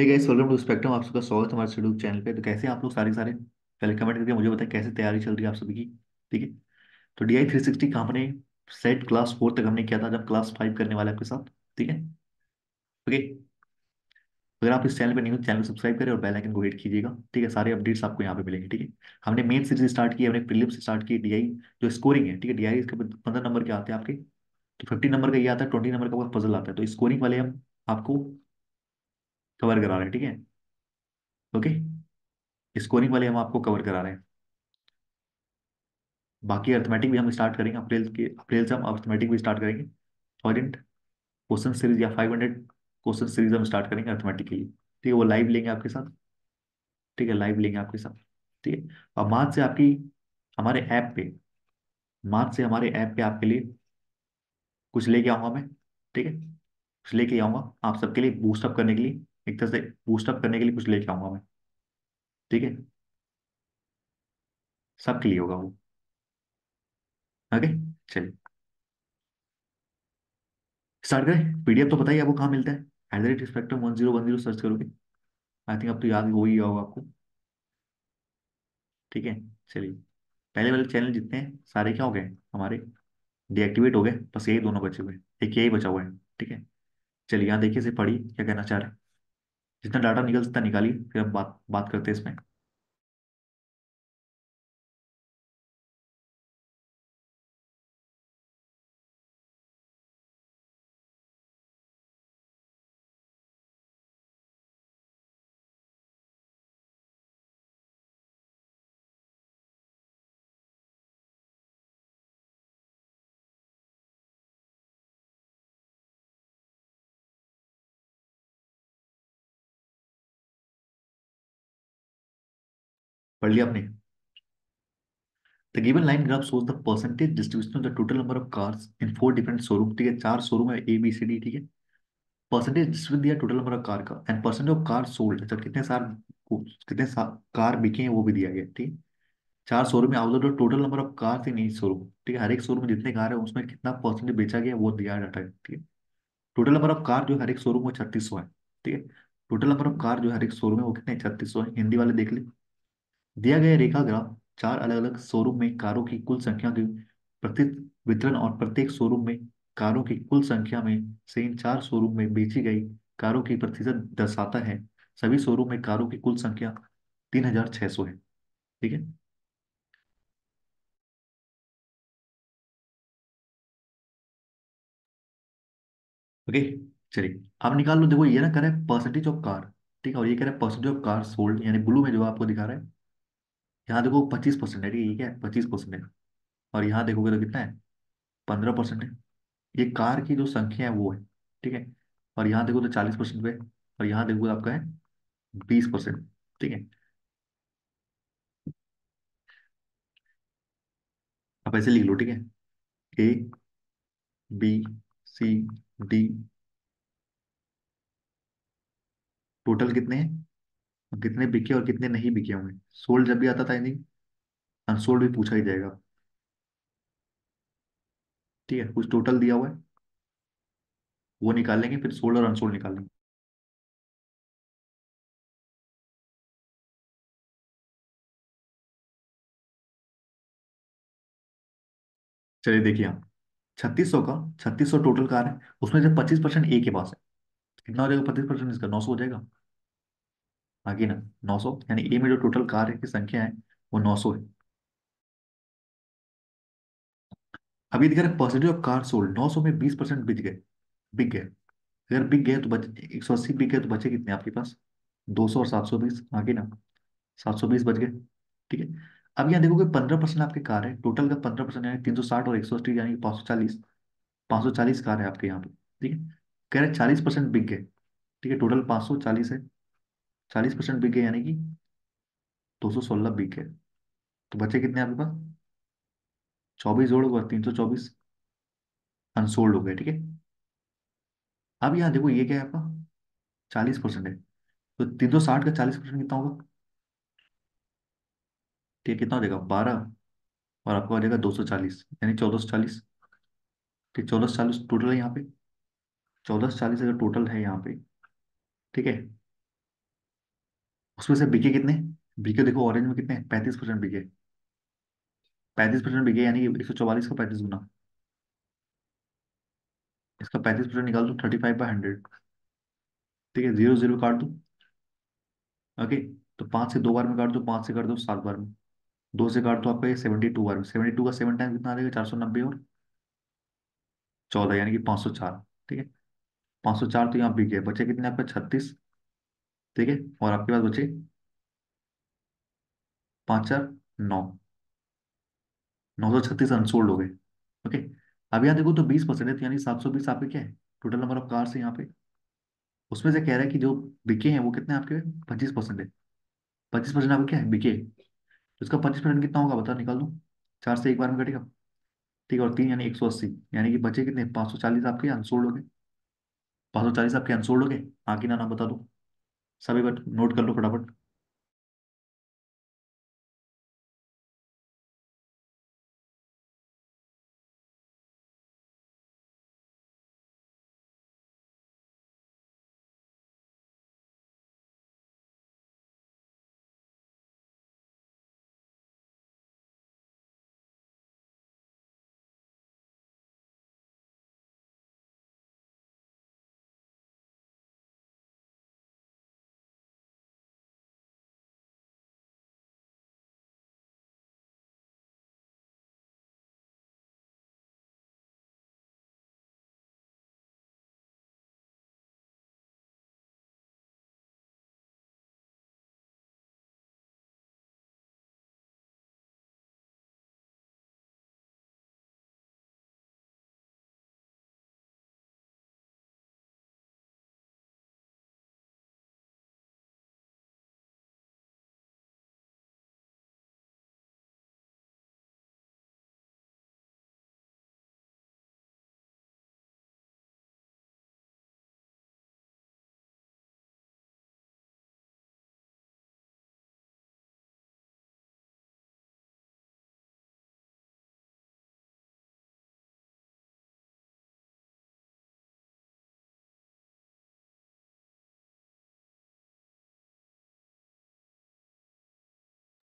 Hey guys, welcome to Spectrum. आप सबका स्वागत है हमारे यूट्यूब चैनल पे। तो कैसे हैं आप लोग सारे सारे? पहले कमेंट करके मुझे बताएं कैसे तैयारी चल रही है आप सभी की। ठीक है। तो DI 360 का हमने सेट क्लास 4 तक हमने किया था, जब क्लास 5 करने वाला है आपके साथ। ठीक है। ओके। अगर आप इस चैनल पे नहीं हो, चैनल को सब्सक्राइब करें और बेल आइकन को हिट कीजिएगा। ठीक है। सारे अपडेट्स आपको यहाँ पे मिलेंगे। ठीक है। हमने मेन सीरीज स्टार्ट की, हमने प्रीलिम्स स्टार्ट की। DI जो स्कोरिंग है, ठीक है, DI इसके 15 नंबर के आते हैं आपके। तो 50 नंबर का ये आता है, 20 नंबर का पजल आता है। तो स्कोरिंग वाले हम आपको कवर करा रहे हैं। ठीक है। ओके। स्कोरिंग वाले हम आपको कवर करा रहे हैं। बाकी अर्थमेटिक भी हम स्टार्ट करेंगे अप्रैल से हम अर्थमेटिक भी स्टार्ट करेंगे। थॉइडेंट क्वेश्चन सीरीज या 500 क्वेश्चन सीरीज हम स्टार्ट करेंगे अर्थमेटिक के लिए। ठीक है। वो लाइव लेंगे आपके साथ। ठीक है, लाइव लेंगे आपके साथ। ठीक है। और मार्च से आपकी हमारे ऐप पे मार्च से हमारे ऐप पे आपके लिए कुछ लेके आऊंगा मैं। ठीक है। कुछ लेके आऊंगा आप सबके लिए, बूस्टअप करने के लिए। एक तरह से बूस्टअप करने के लिए कुछ लेके आऊंगा मैं। ठीक है। सबके लिए होगा वो। ओके। चलिए स्टार्ट करें। PDF तो बताइए आपको कहाँ मिलता है। @spectrum1010 सर्च करोगे। आई थिंक अब तो याद हो ही गया होगा आपको। ठीक है। चलिए, पहले वाले चैनल जितने हैं सारे क्या हो गए हमारे, डीएक्टिवेट हो गए। बस यही दोनों बचे हुए हैं, एक यही बचा हुआ है। ठीक है। चलिए यहाँ देखिए, से पढ़िए क्या कहना चाह रहे हैं। जितना डाटा निकल सकता है निकालिए, फिर हम बात बात करते हैं इसमें। पढ़ लिया आपने? The given line graph shows the percentage distribution of the total number of cars in 4 different showroom। ठीक है, 4 शोरूम है, ABCD। ठीक है। परसेंटेज डिस्ट्रीब्यूट दिया टोटल नंबर ऑफ कार का, and percent of car sold, अच्छा कितने कार बिके हैं वो भी दिया गया। ठीक है। 4 शोरूम में out of total number of car in each showroom. ठीक है, हर एक शोरूम में जितने कार है उसमें कितना परसेंटेज बेचा गया वो दिया डाटा है। ठीक है। टोटल नंबर ऑफ कार जो हर एक शोरूम में 3600 है। ठीक है। टोटल नंबर ऑफ कार जो हर एक शोरूम में वो कितने 3600 है। हिंदी वाले देख ले। दिया गया रेखा ग्राफ 4 अलग अलग शोरूम में कारों की कुल संख्या की प्रति वितरण और प्रत्येक शोरूम में कारों की कुल संख्या में से इन 4 शोरूम में बेची गई कारों की प्रतिशत दर्शाता है। सभी शोरूम में कारों की कुल संख्या 3600 है। ठीक है। ओके। चलिए अब निकाल लो। देखो ये ना कह रहा है परसेंटेज ऑफ कार। ठीक है, और ये कह रहा है परसेंटेज ऑफ कार सोल्ड, यानी ब्लू में जो आपको दिखा रहा है। यहाँ देखो 25% है। ठीक है, ये क्या है, 25% है। और यहाँ देखोगे तो कितना है, 15% है। ये कार की जो संख्या है वो है। ठीक है। और यहाँ देखो तो 40% पे, और यहाँ देखो तो आपका है 20%। ठीक है। आप ऐसे लिख लो। ठीक है। A B C D total कितने हैं, कितने बिके और कितने नहीं बिके होंगे। सोल्ड जब भी आता था नहीं, अनसोल्ड भी पूछा ही जाएगा। ठीक है, कुछ टोटल दिया हुआ है वो निकाल लेंगे, फिर सोल्ड और अनसोल्ड निकाल लेंगे। चलिए देखिए, आप 3600 टोटल कार है, उसमें से 25% ए के पास है। कितना हो जाएगा 25%, इसका 900 हो जाएगा। आगे ना 900, यानी ए में जो टोटल कार की संख्या है वो 900 है। अभी दिखा रहा है परसेंटेज ऑफ कार सोल्ड, 900 में 20% बिक गए। अगर बिक गए तो 180 बिक गए तो बचे कितने आपके पास, 200 और 720। आगे ना 720 बच गए। ठीक है। अब यहाँ देखोगे 15% आपके कार है, टोटल का 15% यानी 360 और 180 यानी 540। 540 कार है आपके यहाँ पे। ठीक है। कह रहे 40% बिक गए। ठीक है, टोटल 540 है, 40% बिक गए यानी कि 216 बिक गए। तो बचे कितने आपके पास, 24 जोड़ 324 अनसोल्ड हो गए। ठीक है। अब यहाँ देखो ये क्या है आपका, 40% है। तो 360 का 40% कितना होगा। ठीक है, कितना हो जाएगा 12, और आपका हो जाएगा 240 यानी 1440। ठीक, 1440 टोटल है यहाँ पे। 1440 अगर टोटल है यहाँ पे। ठीक है। उसमें से बिके कितने? बिके देखो ऑरेंज में कितने, 35% बिके। 35% बिके यानी कि 144 का 35 गुना। इसका 35% निकाल दो, 35/100। ठीक है, जीरो जीरो काट दो। ओके। तो 5 से 2 बार में काट दो, 5 से काट दो 7 बार में। 2 से काट दो, आपका ये 72 बार में। 72 का 7 टाइम कितना आ जाएगा? 490 और 14 यानी कि 504। ठीक है। 504 तो यहाँ बिक गए, बचे कितने आपके? 36। ठीक है। और आपके पास बचे 5 4 9। 936 अनसोल्ड हो गए। ओके। अब यहाँ देखो तो 20% है, तो यानी 720 आपके क्या है? टोटल नंबर ऑफ कार्स है यहाँ पे। उसमें से कह रहा है कि जो बिके हैं वो कितने आपके? 25% है। 25% आपके क्या है? बिके। तो इसका 25% कितना होगा बता, निकाल दो। 4 से एक बार में कटेगा। ठीक है, और 3 यानी 180, यानी कि बचे कितने? 540 आपके अनसोल्ड हो गए। 540 आपके अनसोल्ड हो गए। आगे ना नाम बता दो। सभी बट नोट कर लो फटाफट।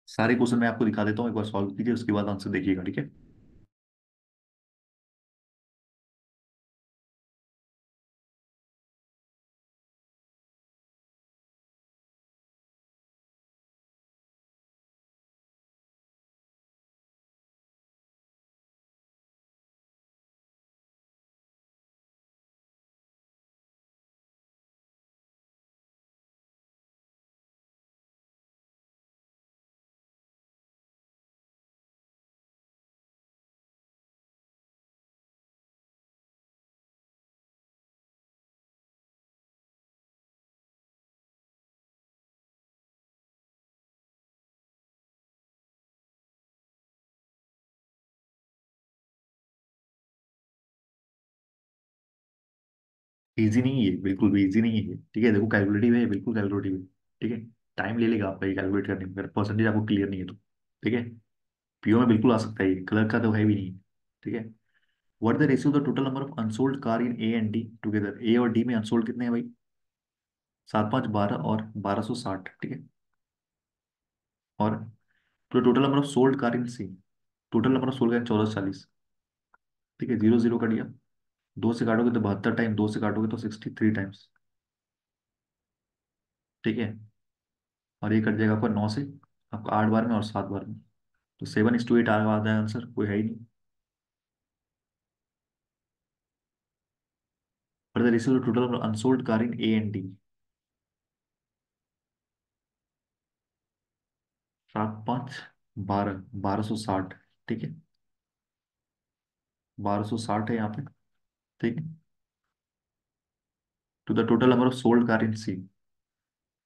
सारे क्वेश्चन मैं आपको दिखा देता हूँ, एक बार सॉल्व कीजिए, उसके बाद आंसर देखिएगा। ठीक है। इजी नहीं है ये, बिल्कुल भी इजी नहीं है ये। ठीक है, देखो कैलकुलेटिव है, बिल्कुल कैलकुलेटिव है। ठीक है। टाइम ले लेगा आपका ये कैलकुलेट करने में, अगर परसेंटेज आपको क्लियर नहीं है तो। ठीक है। पीओ में बिल्कुल आ सकता है ये, कलर का तो है भी नहीं। ठीक है। What the ratio the total number of unsold car in A and D together? A और डी में अनसोल्ड कितने हैं भाई? 7 5 12 और 1260। ठीक है। और तो total number of sold car in C, total number of sold car 1440। ठीक है, जीरो जीरो कट गया। 2 से काटोगे तो 72 टाइम, 2 से काटोगे तो 63 टाइम्स। ठीक है। और ये कट जाएगा आपका 9 से, आपका 8 बार में और 7 बार में। तो 7:8 आ आता है आंसर, कोई है ही नहीं। पर the ratio total unsold car in A and D. 7 5 12, 1260। ठीक है। 1260 है यहाँ पे। ठीक है। To the total number of sold car in C.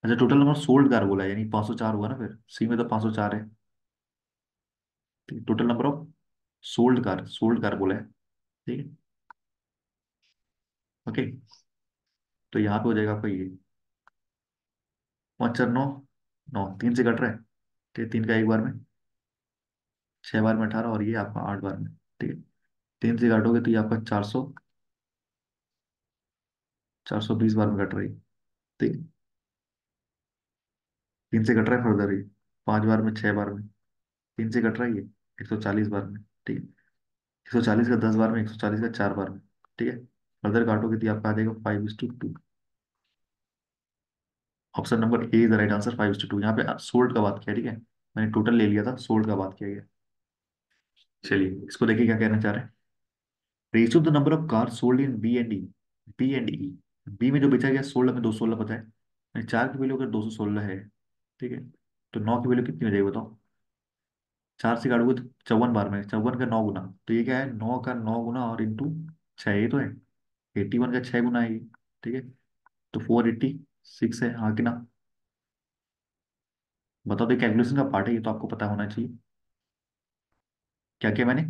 अच्छा, total number of sold car बोला है, यानी 504 हुआ ना, फिर सी में तो 504 है। ठीक है, total number of sold car बोला है। ठीक है। ओके। तो यहाँ पे हो जाएगा आपका ये 5 4 9। 9 3 से कट रहा है। ठीक है, 3 का 1 बार में, 6 बार में 18, और ये आपका 8 बार में। ठीक है। 3 से काटोगे तो ये आपका 420 बार में कट रही है। ठीक है। तीन से कट रहा है फर्दर ये, 5 बार में, 6 बार में, तीन से कट रहा है ये, 140 बार में। ठीक है, 140 का 10 बार में, 140 का 4 बार में। ठीक है, फर्दर काटोगे तो ये आपका आ जाएगा 5:2। Option number A is the right answer, 5:2। यहाँ पे सोल्ड का बात किया, ठीक है, मैंने टोटल ले लिया था, सोल्ड का बात किया गया। चलिए इसको देखिए क्या कहना चाह रहे हैं। Ratio of the number of car sold in B and E, B and E, B में जो बेचा गया सोल्ड हमें 216 पता है, यानी 4 की वैल्यू अगर 216 है, ठीक है, तो 9 की वैल्यू कितनी हो जाएगी बताओ। 4 से काटोगे तो 54 बार में, 54 का 9 गुना, तो ये क्या है, 9 का 9 गुना और इंटू 6, ये तो है, 81 का 6 गुना है ये। ठीक है, तो 486 है, हाँ कि ना। बताओ, तो कैलकुलेशन का पार्ट है ये, तो आपको पता होना चाहिए। क्या क्या मैंने,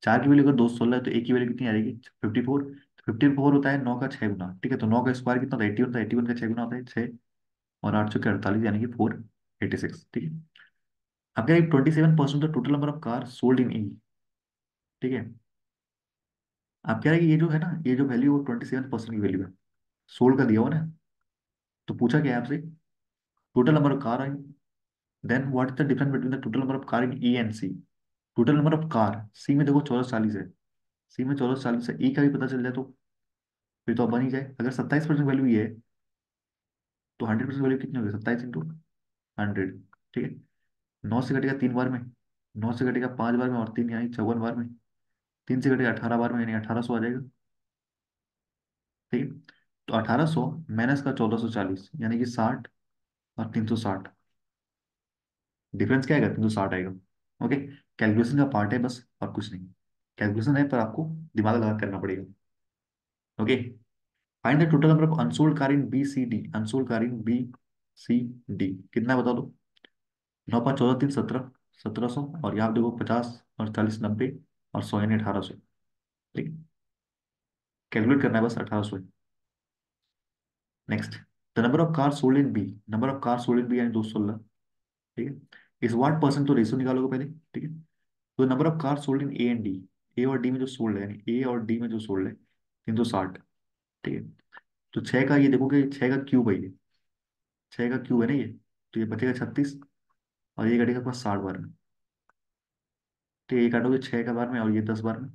4 की वैल्यू अगर 216 है तो एक की वैल्यू कितनी आ जाएगी, 54। 54 होता है 9 का 6 गुना, ठीक है, तो 9 का स्क्वायर कितना होता है, 81 होता है, 81 का 6 गुना होता है 6, और 8 चौके 48, यानी कि 486। ठीक है, अब क्या, 27% the total number of car sold in E. ठीक है, आप कह रहे हैं कि ये जो है ना, ये जो वैल्यू वो 27% की वैल्यू है, सोल्ड का दिया हुआ ना। तो पूछा क्या है आपसे, total number of car, then what is the difference between the total number of car in E and C. Total number of car C में देखो 1440 है, सी में 1440 है, ई का भी पता चल जाए तो फिर तो अब बन ही जाए। अगर 27% वैल्यू ये है, तो 100% वैल्यू कितनी होगी, 27 × 100। ठीक है, 9 से कटेगा 3 बार में, 9 से कटेगा 5 बार में, और 3 यानी 54 बार में, 3 से कटेगा 18 बार में, यानी 1800 आ जाएगा। ठीक है, तो 1800 माइनस का 1440, यानी कि 60 और 360, डिफरेंस क्या आएगा, 360 आएगा। ओके, कैलकुलेशन का पार्ट है बस, और कुछ नहीं। कैलकुलेशन है पर आपको दिमाग लगा करना पड़ेगा। Okay, find the total number of unsold car in B C D, unsold car in B C D कितना है बता दो। 9 5 14 3 17, 1700, और यहाँ देखो 50 और 40 90, और 100 यानी 1800। ठीक है, कैलकुलेट करना है बस, 1800। Next, the number of car sold in B, number of car sold in B यानी 216। ठीक है, इस व्हाट परसेंट, तो रेशियो निकालोगे पहले। ठीक है, तो number of car sold in A and D, A और डी में जो सोल्ड है, यानी ए और डी में जो सोल्ड है 360। ठीक है, तो 6 का ये देखोगे, 6 का क्यूब है ये, 6 का क्यूब है ना ये, तो ये बचेगा 36, और ये कटेगा पास 60 बार में। ठीक है, ये काटोगे 6 का बार में, और ये 10 बार में।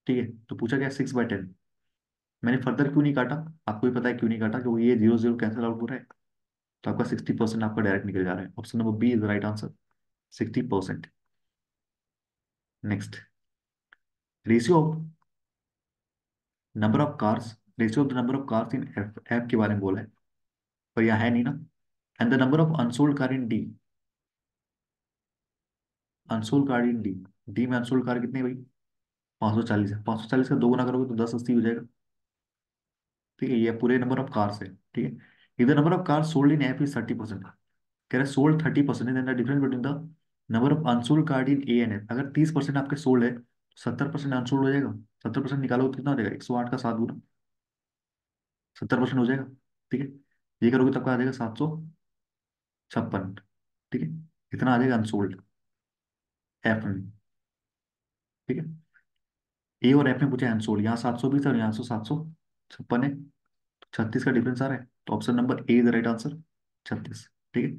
ठीक है, तो पूछा गया 6/10। मैंने फर्दर क्यों नहीं काटा, आपको भी पता है क्यों नहीं काटा, क्योंकि ये 0 0 कैंसिल आउट हो रहा है, तो आपका 60% आपका डायरेक्ट निकल जा रहा है। Option number B is the right answer, 60%। Next, ratio of number of cars, ratio of the number of cars in F, F के बारे में बोला है, पर यहाँ है नहीं ना। And the number of unsold car in D, unsold car in D, D में अनसोल्ड कार कितने हैं भाई, 540 है, 540 का 2 गुना करोगे तो 1080 हो जाएगा। ठीक है, ये पूरे नंबर ऑफ कार्स है। ठीक है, इधर number of cars sold in F is 30%, कह रहे sold 30%, then the difference between the number of unsold card in A and F. अगर 30% आपके सोल्ड है, 70% अनसोल्ड हो जाएगा, 70% निकालो तो कितना हो जाएगा, 108 का 7 गुना, 70% हो जाएगा। ठीक है, ये करोगे तब का आ जाएगा 756। ठीक है, इतना आ जाएगा अनसोल्ड एफ में। ठीक है, ए और एफ में पूछा अनसोल्ड, यहाँ 720 है और यहाँ 756 है, तो 36 का डिफरेंस आ रहा है, तो option number A is the right answer, 36। ठीक है,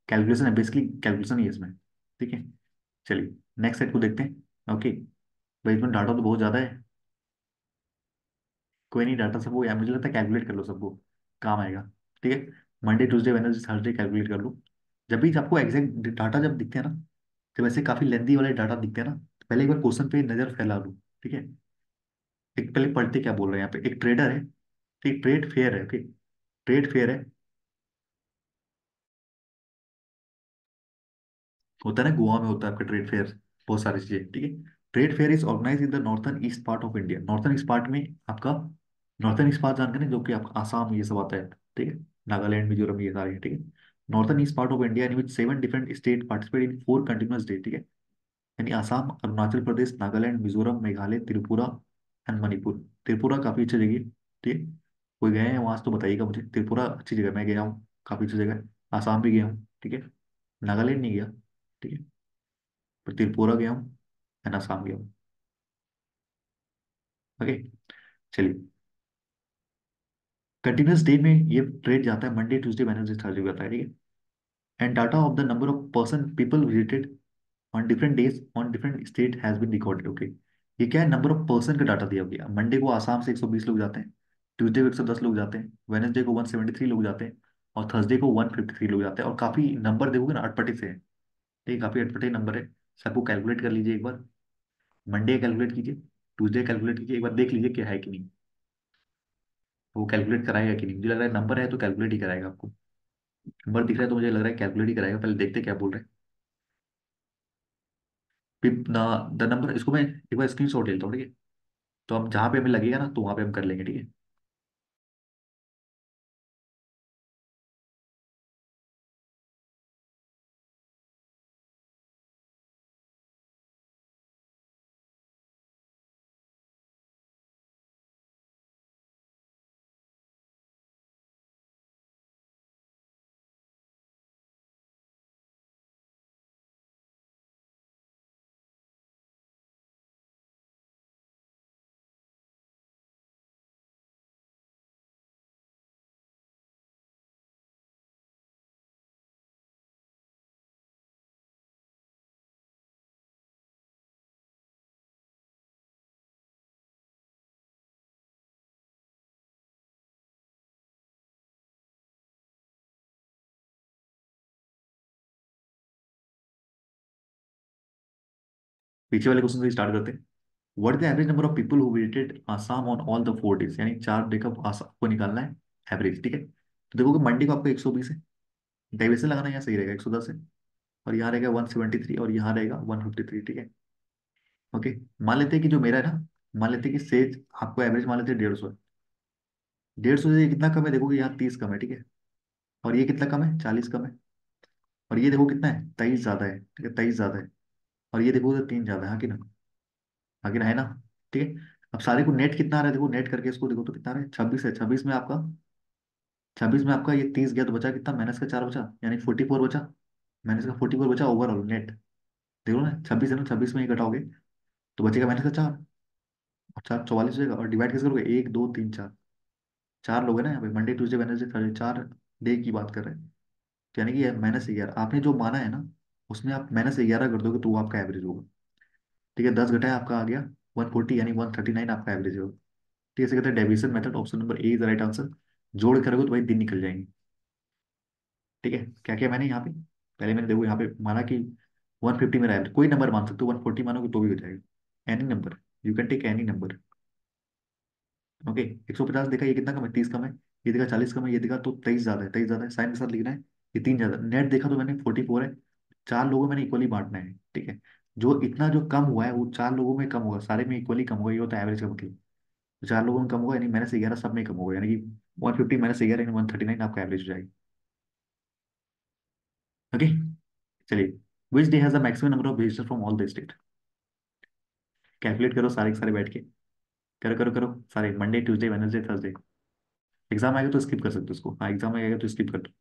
कैलकुलेशन है, बेसिकली कैलकुलेशन ही है इसमें। ठीक है, चलिए नेक्स्ट सेट को देखते हैं। ओके, भाई इसमें डाटा तो बहुत ज्यादा है, कोई नहीं, डाटा सबको या मुझे लगता है कैलकुलेट कर लो, सबको काम आएगा। ठीक है, Monday Tuesday Wednesday Thursday calculate कर लो। जब भी आपको एग्जैक्ट डाटा जब दिखते हैं ना, जब ऐसे काफी लेंदी वाले डाटा दिखते हैं ना, तो पहले एक बार क्वेश्चन पे नजर फैला लो। ठीक है, एक पहले पढ़ते क्या बोल रहे हैं यहाँ पे, एक ट्रेडर है, ठीक, ट्रेड फेयर है, ओके, ट्रेड फेयर है, होता है ना, गोवा में होता है आपका ट्रेड फेयर, बहुत सारी चीजें। ठीक है, trade fair is organize in the northern east part of India, northern east part में आपका, नॉर्थन ईस्ट पार्ट जानते हैं ना, जो कि आपका आसाम ये सब आता है। ठीक है, नागालैंड मिजोरम ये सारे, ठीक है, northern east part of India in which 7 different state participate in 4 continuous day. ठीक है, यानी आसाम, अरुणाचल प्रदेश, नागालैंड, मिजोरम, मेघालय, त्रिपुरा एंड मणिपुर। त्रिपुरा काफी अच्छी जगह है। ठीक है, कोई गए हैं वहां से तो बताइएगा मुझे, त्रिपुरा अच्छी जगह, मैं गया हूँ, काफी अच्छी जगह है। आसाम भी गया हूँ। ठीक है, नागालैंड नहीं गया। ठीक है, पर त्रिपुरा गया हूँ एंड आसाम गया हूँ। ओके, चलिए, कंटिन्यूअस डे में ये ट्रेड जाता है, मंडे ट्यूसडे वेडनेसडे थर्सडे को जाता है। ठीक है, and data of the number of person people visited on different days on different state has been recorded. Okay, ये क्या है, नंबर ऑफ पर्सन का डाटा दिया गया। मंडे को आसाम से 120 लोग जाते हैं, ट्यूसडे को 110 लोग जाते हैं, वेडनेसडे को 173 लोग जाते हैं, और थर्सडे को 153 लोग जाते हैं। और काफी नंबर देखोगे ना अटपटे से है, ठीक, काफी अटपटे नंबर है। सबको कैलकुलेट कर लीजिए एक बार। मंडे कैलकुलेट कीजिए, ट्यूसडे कैलकुलेट कीजिए, एक बार देख लीजिए क्या है कि नहीं। वो कैलकुलेट कराएगा कि नहीं, मुझे लग रहा है नंबर है तो कैलकुलेट ही कराएगा आपको। नंबर दिख रहा है तो मुझे लग रहा है कैलकुलेट ही कराएगा। पहले देखते हैं क्या बोल रहे हैं। द नंबर, इसको मैं एक बार स्क्रीन शॉट लेता हूँ, ठीक है। तो हम जहाँ पे हमें लगेगा ना तो वहाँ पे हम कर लेंगे, ठीक है। पीछे वाले क्वेश्चन से स्टार्ट करते हैं। What is the average number of people who visited Assam on all the 4 days, यानी 4 डे का आसाम को निकालना है एवरेज, ठीक है। तो देखो कि मंडे को आपको 120 है, डेविएशन लगाना यहाँ सही रहेगा, 110 है, और यहाँ रहेगा 173 और यहाँ रहेगा 153, ठीक है। ओके, मान लेते हैं कि जो मेरा है ना, मान लेते हैं कि सेज आपको एवरेज मान लेते हैं 150 है। 150 से ये कितना कम है, देखोगे यहाँ 30 कम है, ठीक है। और ये कितना कम है, 40 कम है। और ये देखो कितना है, 23 ज्यादा है, ठीक है, 23 ज्यादा है। और ये देखो तो 3 ज्यादा है, हाँ कि ना, हाँ कि ना, है ना। ठीक है। अब सारे को नेट कितना आ रहा है, देखो नेट करके इसको देखो तो कितना आ रहा है, 26 है। 26 में आपका ये 30 गया तो बचा कितना, माइनस का 4 बचा, यानी 44 बचा। माइनस का 44 बचा ओवरऑल नेट। देखो ना 26 है ना, 26 में ही घटाओगे तो बचेगा माइनस का 4। और 4 44 हो जाएगा। और डिवाइड कैसे करोगे, 1 2 3 4, 4 लोग हैं ना यहाँ पे, Monday Tuesday Wednesday Thursday, 4 day की बात कर रहे हैं। तो यानी कि -11 आपने जो माना है ना, उसमें आप -11 कर दोगे तो वो आपका एवरेज होगा। ठीक है, 10 घटाया आपका आ गया 140, यानी 139 आपका एवरेज होगा। ठीक है, इसे कहते हैं deviation method. Option number A is the right answer. जोड़ करोगे तो भाई दिन निकल जाएंगे। ठीक है, क्या क्या मैंने यहाँ पे, पहले मैंने देखो यहाँ पे माना कि 150 मेरा एवरेज, कोई नंबर मान सकते हो, 140 मानोगे तो भी हो जाएगा, any number, you can take any number. Okay, 150 देखा, ये कितना कम है, 30 कम है। ये देखा 40 कम है, ये देखा तो 23 ज्यादा है, 23 ज्यादा है, साइन के साथ लिखना है। ये 3 ज्यादा, नेट देखा तो मैंने 44 है। 4 लोगों में मैंने इक्वली बांटना है, ठीक है। जो इतना जो कम हुआ है वो 4 लोगों में कम होगा, सारे में इक्वली कम होगा, ये होता है एवरेज का मतलब। तो 4 लोगों में कम होगा यानी -11 सब में कम होगा, यानी कि 150 -11 यानी 139 आपका एवरेज हो जाएगा। ओके, चलिए। Which day has the maximum number of visitors from all the state. Calculate करो सारे के सारे बैठ के, करो करो करो सारे, Monday Tuesday Wednesday Thursday. Exam आएगा तो स्किप कर सकते हो उसको, हाँ एग्जाम आएगा तो स्किप कर दो।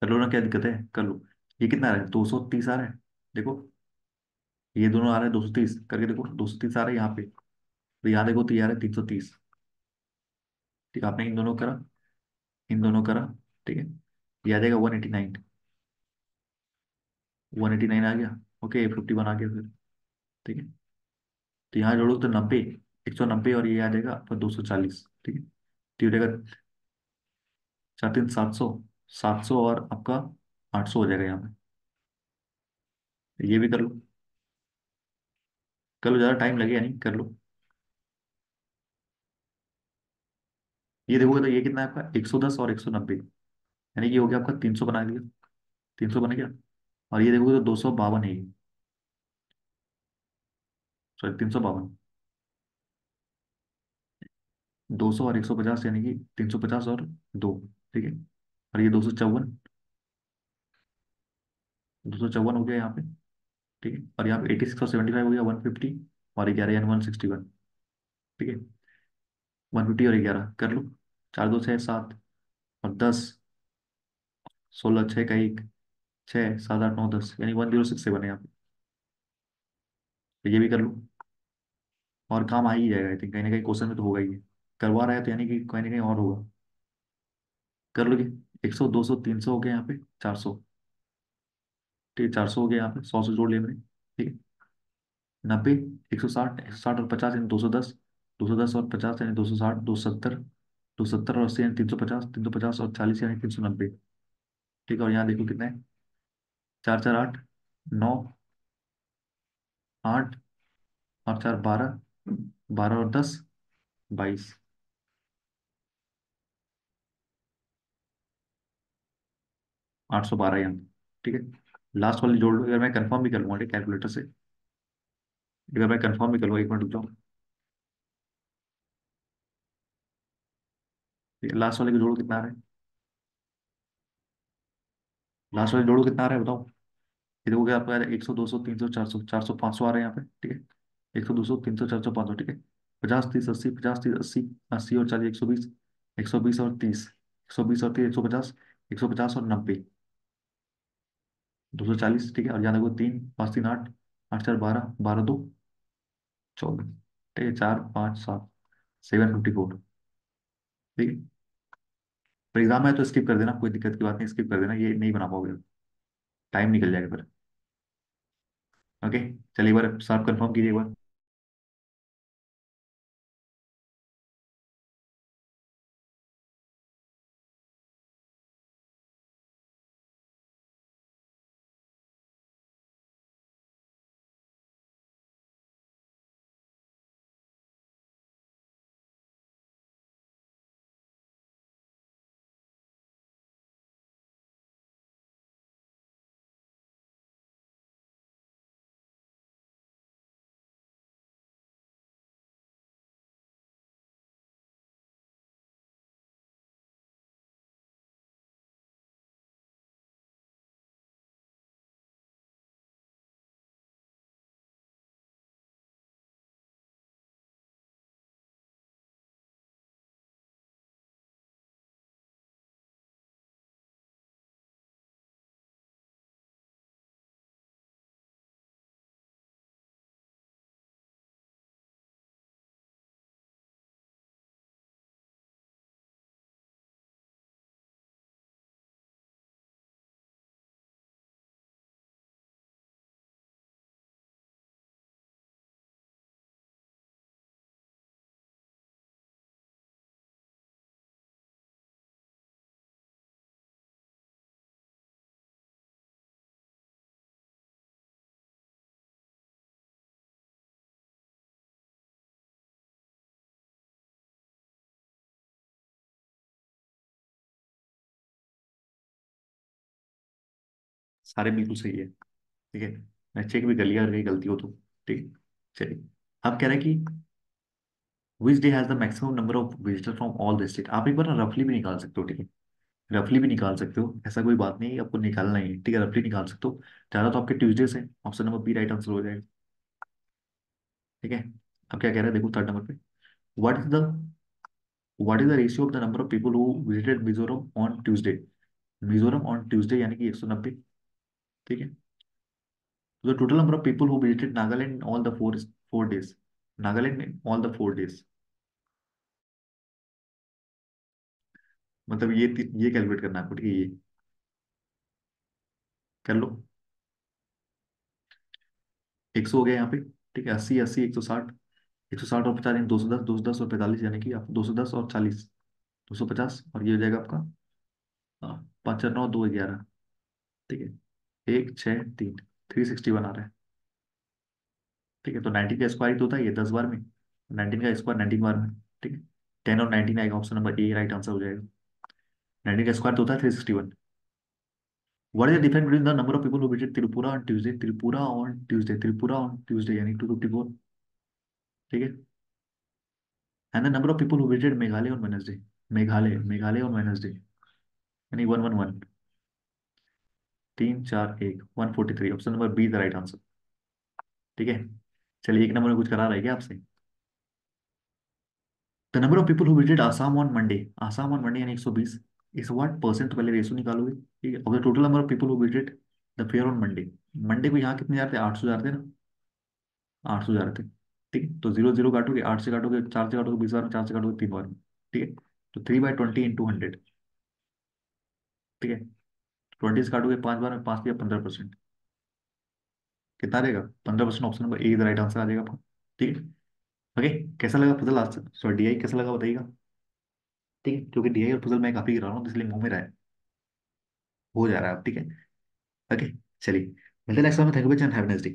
कर लो ना, क्या दिक्कत है, कर लो। ये कितना आ रहा है, 230 आ रहा है, देखो। ये दोनों आ रहे हैं 230, करके देखो 230 आ रहा है यहाँ पे। तो यहाँ देखो तो ये आ रहा है 330। ठीक है, आपने इन दोनों करा, इन दोनों करा, ठीक है। ये आ जाएगा 189, 189 आ गया। ओके, 51 आ गया फिर, ठीक है। तो यहाँ जोड़ो तो 90, 190, और ये आ जाएगा आपका 240, ठीक है। तो ये हो जाएगा 4 3 700, 700 और आपका 800 हो जाएगा यहाँ पे। तो ये भी कर लो, कर लो, ज़्यादा टाइम लगेगा नहीं, कर लो। ये देखोगे तो ये कितना है आपका, 110 और 190, यानी कि हो गया आपका 300 बना दिया, 300 बन गया। और ये देखोगे तो 252 है ये, सॉरी 352। 200 और 150 यानी कि 350 और 2, ठीक है। और ये 254, 254 हो गया यहाँ पे, ठीक है। और यहाँ पे 86 और 75 हो गया 150, और 11 यानी 161। ठीक है, 150 और 11 कर लो। 4 2 6 7 और 10, 16 6 का एक, 6 7 8 9 10, यानी 1067 है यहाँ पे। तो ये भी कर लो, और काम आ ही जाएगा आई थिंक, कहीं ना कहीं क्वेश्चन में तो होगा ही है। करवा रहा है तो यानी कि कहीं ना कहीं और होगा। कर लोगे। 100 200 300 हो गया यहाँ पे, 400। ठीक है, 400 हो गया यहाँ पे, 100 से जोड़ लिया मैंने। ठीक है, 90, 160, 160 और 50 यानी 210, 210 और 50 यानी 260, 270, 270 और 80 यानी 350, 350 और 40 यानी 390। ठीक है, और यहाँ देखो कितना है, 4 4 8, 9, 8 और 4 12, 12 और 10, 22, 812 यहाँ पे। ठीक है, लास्ट वाली जोड़ लो, अगर मैं कंफर्म भी कर लूंगा ठीक कैलकुलेटर से, अगर मैं कंफर्म भी कर लूंगा, एक मिनट रुक जाओ। ठीक है, लास्ट वाले को जोड़ो कितना आ रहा है, लास्ट वाले जोड़ो कितना आ रहा है बताओ। ये देखोगे आपको यार 100 200 300 400, 400 500 आ रहे हैं यहाँ पे। ठीक है, 100 200 300 400 500। ठीक है, 50 30 80, 50 30 80, 80 और 40 120, 120 और 30, 120 और 30 150, 150 और 90, 240। ठीक है, और यहाँ देखो 3 5 3 8, 8 4 12, 12 2 14। ठीक है, 4 5 7, 754। ठीक है, पर एग्जाम है तो स्किप कर देना, कोई दिक्कत की बात नहीं, स्किप कर देना, ये नहीं बना पाओगे, टाइम निकल जाएगा फिर। ओके, चलिए एक बार साफ कंफर्म कीजिए एक बार। सारे बिल्कुल सही है। ठीक है, मैं चेक भी कर लिया, अगर कहीं गलती हो तो। ठीक है, चलिए। अब कह रहा है कि which day has the maximum number of visitor from all district. आप एक बार ना रफली भी निकाल सकते हो। ठीक है, रफली भी निकाल सकते हो, ऐसा कोई बात नहीं है, आपको निकालना ही है। ठीक है, रफली निकाल सकते हो। ज्यादा तो आपके ट्यूजडे से, option number B right answer हो जाएगा। ठीक है, अब क्या कह रहा है देखो, थर्ड नंबर पे, what is the what is the ratio of the number of people who visited Mizoram on Tuesday. Mizoram on Tuesday यानी कि 190। ठीक है, तो the total number of people who visited Nagaland all the four four days, Nagaland में all the 4 days, मतलब ये calculate करना है आपको। ठीक है, ये कर लो। 100 हो गया यहाँ पे। ठीक है, 80 80 160, 160 और 50 यानी 210, 210 और 45 यानी कि आप 210 और 40, 250, और ये हो जाएगा आपका 5 9 2 11। ठीक है, 1 6 3, 361 आ रहा है। ठीक है, तो 19 का स्क्वायर ही तो होता है ये 10 बार में, 19 का स्क्वायर 19 बार में। ठीक है, 10 और 19 आएगा, ऑप्शन नंबर ए राइट आंसर हो जाएगा। 19 का स्क्वायर तो होता है 361। What is the difference between the number of people who visit Tripura on Tuesday, Tripura on Tuesday, Tripura on Tuesday यानी 254। ठीक है, and the number of people who visited Meghalaya on Wednesday, Meghalaya Meghalaya on Wednesday यानी 111। 3 4 1, 143, option number be the right answer. ठीक है, चलिए, एक number में कुछ करा रहा है क्या आपसे। The number of people who visited Assam on Monday, Assam on Monday यानी 120, इस व्हाट परसेंट, तो पहले रेशो निकालोगे, ठीक है, of the total number of people who visited the fair on Monday. Monday को यहाँ कितने जा रहे थे, 800 जा रहे थे ना, 800 जा रहे थे, ठीक है, तो जीरो जीरो काटोगे, 8 से काटोगे, 4 से काटोगे 20 बार में, 4 से काटोगे 3 बार में, ठीक है, तो 3/20 इंटू 100, ठीक है, 20 से काटोगे 5 बार में, 5 या 15%, कितना रहेगा, 15%, option number A is right answer आ जाएगा आपका, ठीक है। ओके, कैसा लगा पजल आज, सॉरी डीआई कैसा लगा बताइएगा, ठीक है, क्योंकि डीआई और पजल मैं काफी गिरा रहा हूँ तो इसलिए मुंह में रहा है, हो जा रहा है अब, ठीक है। ओके, चलिए, मिलते हैं next time, thank you, have a nice day.